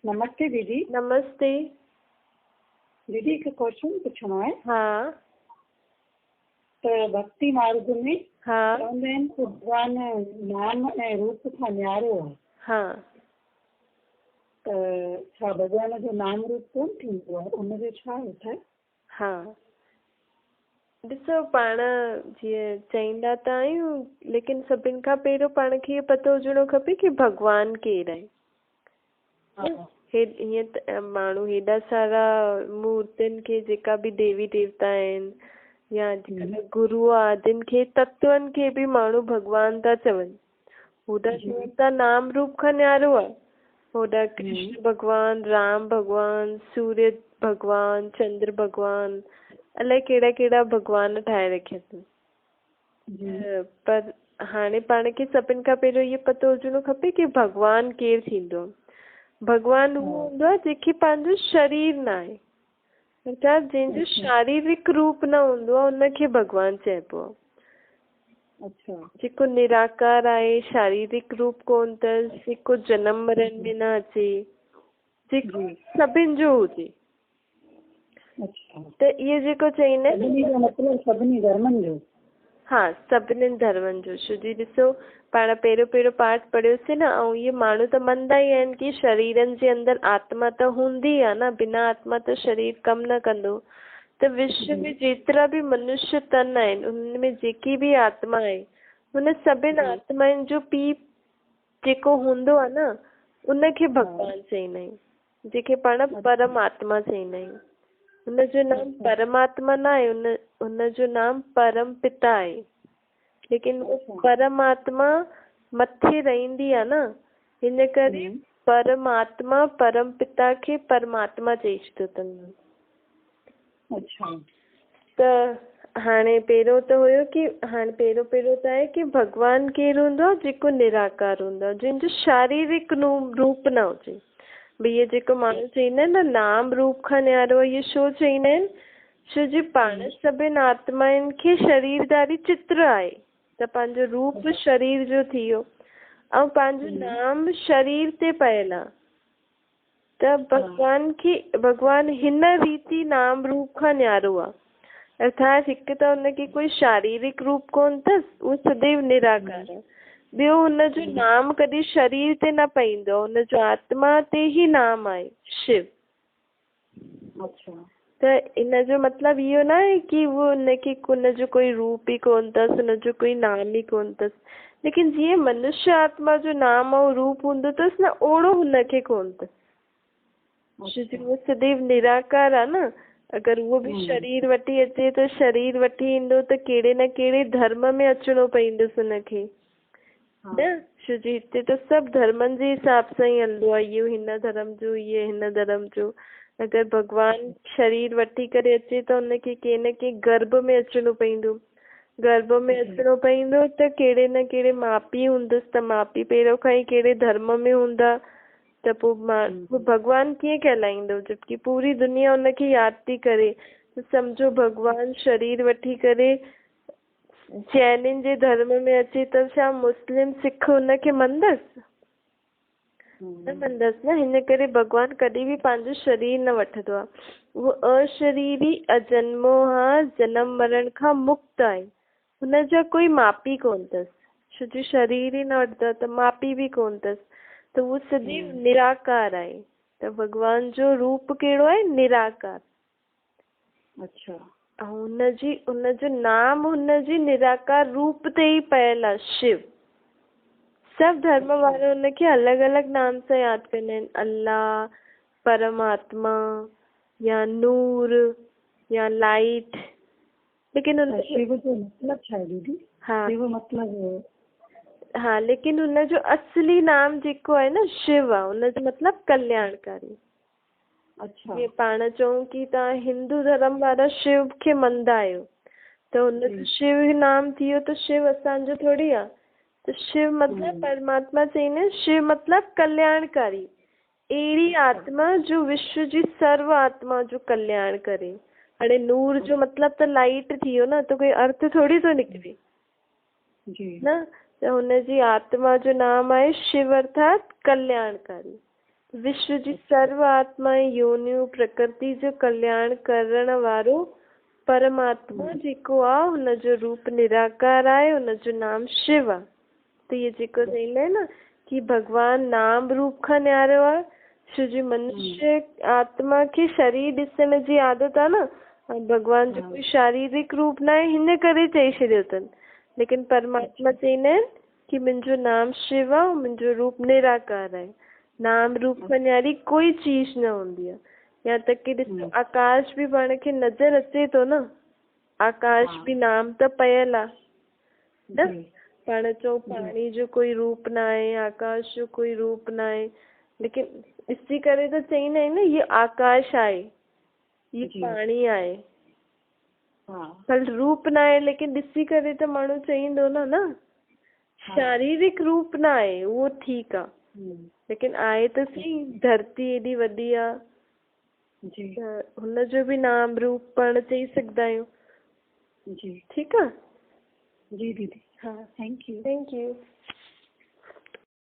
नमस्ते दीदी। नमस्ते। दीदी हिकु क्वेश्चन पुछणो आहे। हाँ त भक्ति मार्ग में हाँ चवंदा आहिनि त भॻवान नाम ऐं रूप खां न्यारो आहे। हाँ त छा भॻवान जो नाम रूप कोन थींदो आहे, उनजो छा अर्थ आहे? हाँ ॾिसो, पाण जीअं चईंदा त आहियूं, लेकिन सभिनि खां पहिरियों पाण खे इहो पतो हुजणो खपे कि भॻवानु केरु आहे। हीअं त माण्हू हेॾा सारा मूर्तियुनि खे, जेका बि देवी देवता आहिनि या अॼुकल्ह गुरू आदिनि खे, तत्वनि खे बि माण्हू भॻवान था चवनि। होॾा चवनि था नाम रूप खां न्यारो आहे। होॾा कृष्ण भॻवान, राम भॻवान, सूर्य भॻवान, चंद्र भॻवान, अलाए कहिड़ा कहिड़ा भॻवान ठाहे रखिया अथनि। पर हाणे पाण खे सभिनि खां पहिरियों इहो पतो हुजणो खपे कि भॻवानु केरु थींदो। भॻवानु उहो हूंदो आहे जंहिंखे पंहिंजो शरीर न आहे, अर्थात जंहिंजो शारीरिक रूप न हूंदो आहे, उनखे भॻवानु चइबो आहे। जेको निराकार आहे, शारीरिक रूप कोन अथसि, जेको जनम मरण में न अचे, जेको सभिनि जो हुजे। त इहो जेको चईंदा आहिनि, मतलब सभिनी धर्मनि जो। हाँ, सभिनीनि धर्मनि जो। छो जी ॾिसो, पाण पहिरियों पाठ पढ़ियोसीं न, ऐं इहे माण्हू त मञंदा ई आहिनि कि शरीरनि जे अंदरि आत्मा त हूंदी आहे न, बिना आत्मा त शरीर कमु न कंदो। त विश्व में जेतिरा बि मनुष्य तन आहिनि, उन में जेकी बि आत्मा आहे, हुन सभिनि आत्माउनि जो पीउ जेको हूंदो आहे न, उनखे भॻवानु चईंदा आहियूं, जेके पाण परमात्मा चईंदा आहियूं। हुनजो नाम परमात्मा न आहे, हुनजो नाम परम पिता आहे। लेकिन परमात्मा मथे रहंदी आहे न, हिन करे परमात्मा परम पिता खे परमात्मा चई छॾियो अथनि। त हाणे पहिरियों त हुयो कि हाणे पहिरियों त आहे कि भॻवानु केरु हूंदो आहे, जेको निराकार हूंदो आहे, जंहिंजो शारीरिक रूप न हुजे। भई इहे जेको माण्हू चईंदा आहिनि न नाम रूप खां न्यारो आहे, इहे छो चईंदा आहिनि? छो जी पाण सभिनि आत्माउनि खे शरीरदारी चित्र आहे, त पंहिंजो रूप शरीर जो थी वियो, ऐं पंहिंजो नाम शरीर ते पयल आहे। त भॻवानु हिन रीति नाम रूप खां न्यारो आहे। अर्थात हिकु त हुनखे कोई शारीरिक रूप कोन अथसि, उहो सदैव निराकार आहे। ॿियो, हुनजो नाम कॾहिं शरीर ते न पईंदो, हुनजो आत्मा ते ई नाम आहे, शिव। त इनजो मतिलबु इहो न आहे कि उहो हुनजो कोई रूप ई कोन अथसि, हुनजो कोई नाम ई कोन अथसि। लेकिन जीअं मनुष्य आत्मा जो नाम ऐं रूप हूंदो अथसि न, ओड़ो हुनखे कोन अथसि। उहो सदैव निराकार आहे न। अगरि उहो बि शरीर वठी अचे त शरीर वठी ईंदो त कहिड़े न कहिड़े धर्म में अचिणो पईंदुसि हुनखे न। छो जी हिते त सभु धर्मनि जे हिसाब सां ई हलंदो आहे, इहो हिन धर्म जो, इहे हिन धर्म जो। अगरि भॻवानु शरीर वठी करे अचे त हुनखे कंहिं न कंहिं गर्भ में अचिणो पईंदो। गर्भ में अचिणो पईंदो त कहिड़े न कहिड़े माउ पीउ हूंदुसि, त माउ पीउ पहिरियों खां ई कहिड़े धर्म में हूंदा, त पोइ भॻवानु कीअं कहलाईंदो? जबकि पूरी दुनिया हुनखे यादि थी करे। सम्झो भॻवानु शरीर वठी करे जैनिन जे धर्म में अचे त छा मुस्लिम सिख हुनखे मंदसि? न मंदसि न। हिन करे भॻवानु कॾहिं बि पंहिंजो शरीर न वठंदो आहे। उहो अशरीरी अजन्मो आहे, जनम मरण खां मुक्त आहे। हुनजा कोई माउ पीउ कोन अथसि, छो जो शरीर ई न वठंदो त माउ पीउ बि कोन अथसि। त उहो सदैव निराकार आहे। त भॻवान जो रूप कहिड़ो आहे? निराकार। ऐं हुनजो नाम हुनजे निराकार रूप ते ई पयल आहे, शिव। सभु धर्म वारा हुनखे अलॻि अलॻि नाम सां यादि कंदा आहिनि, अल्लाह, परमात्मा या नूर या लाइट। लेकिन शिव जो मतलब छा आहे दीदी? शिव मतलब हाँ, लेकिन हुनजो असली नाम जेको आहे न, शिव आहे। हुनजो मतिलबु कल्याणकारी। जीअं पाण चऊं कि तव्हां हिंदू धर्म वारा शिव खे मञंदा आहियो, त हुनजो शिव नाम थी वियो, त शिव असांजो थोरी आहे। त शिव मतिलबु परमात्मा चईंदा आहिनि, शिव मतिलबु कल्याणकारी, अहिड़ी आत्मा जो विश्व जी सर्व आत्मा जो कल्याण करे। हाणे नूर जो मतिलबु त लाइट थी वियो न, त कोई अर्थ थोरी थो निकिरे न। त हुनजी आत्मा जो नाम आहे शिव, अर्थात कल्याणकारी। विश्व जी सर्व आत्माएं योनियूं प्रकृति जो कल्याण करण वारो परमात्मा जेको आ हुन जो रूप निराकार आहे, हुन जो नाम शिव आहे। त ये जेको चईंदा आहिनि न कि भगवान नाम रूप खां न्यारो आहे, छो जो मनुष्य आत्मा खे शरीर ॾिसण जी आदत आहे न, भगवान जो कोई शारीरिक रूप न आहे हिन करे चई छॾियो अथनि। लेकिन परमात्मा चईंदा आहिनि कि मुंहिंजो नाम शिव आहे, मुंहिंजो रूप निराकार आहे। नाम रूप खां न्यारी कोई चीज न हूंदी आहे। या तक कि ॾिसो आकाश बि पाण खे नज़र अचे थो न, आकाश बि नाम त पयल आहे न। पाण चऊं पाणी जो कोई रूप न आहे, आकाश जो कोई रूप न आहे, लेकिन ॾिसी करे त चईंदा आहिनि न ये आकाश आहे, ये पाणी आहे, पर रूप न आहे। लेकिन ॾिसी करे त माण्हू चईंदो न शारीरिक रूप न आहे, उहो ठीकु आहे, लेकिन आहे त सही। धरती एॾी वॾी आहे, हुन जो बि नाम रूप पाण चई सघंदा आहियूं। ठीकु आहे। जी दीदी। हाँ, थैंक यू। Thank you.